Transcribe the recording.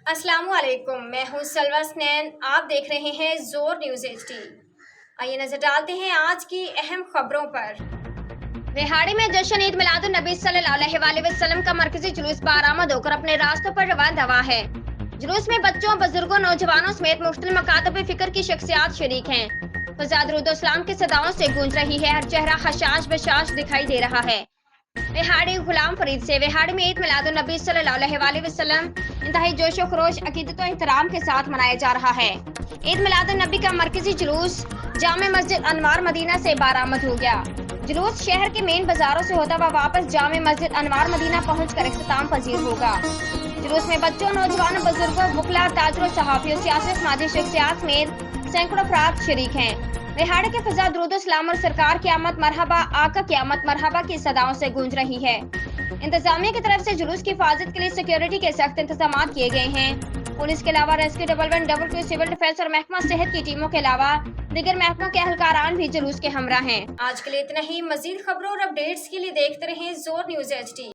अस्सलामु अलैकुम, मैं हूँ सलवा स्नैन। आप देख रहे हैं जोर न्यूज़ HD। आइए नजर डालते हैं आज की अहम खबरों पर। रिहाड़ी में जश्न ईद मिलादुन नबी सल्लल्लाहु अलैहि वसल्लम का मरकजी जुलूस बरामद होकर अपने रास्तों पर रवाना हुआ है। जुलूस में बच्चों, बुजुर्गों, नौजवानों समेत मुख्तलिफ मकातब फिक्र की शख्सियात शरीक हैं। फज़ा दुरूद-ओ-सलाम की सदाओं से गूंज रही है, हर चेहरा हशाश बशाश दिखाई दे रहा है। रिहाड़ी गुलाम फरीद से रिहाड़ी में ईद मिलादुन नबी सल्लल्लाहु अलैहि वसल्लम इंतहाई जोशो खरोश, अकीदत और एहतराम के साथ मनाया जा रहा है। ईद मिलादुन नबी का मरकजी जुलूस जामे मस्जिद अनवार मदीना से बरामद हो गया। जुलूस शहर के मेन बाजारों से होता हुआ वापस जामे मस्जिद अनवार मदीना पहुंचकर इख्तिताम पजीर होगा। जुलूस में बच्चों, नौजवानों, बुजुर्गों, वकला, ताजरों, सहाफियों, सियासी समाजी शख्सियात समेत सैकड़ों अफराद शरीक हैं। रिहाड़ी के फजा दुरूद-ओ-सलाम और सरकार क़यामत मरहबा, आका क़यामत मरहबा की सदाओं से गूंज रही है। इंतजामिया की तरफ से जुलूस की हिफाजत के लिए सिक्योरिटी के सख्त इंतजाम किए गए हैं। पुलिस के अलावा रेस्क्यू 112 सिविल डिफेंस और महकमा सेहत की टीमों के अलावा दीगर महकमों के अहलकारान भी जुलूस के हमरा हैं। आज के लिए इतना ही। मजीद खबरों और अपडेट्स के लिए देखते रहें जोर न्यूज़ HD।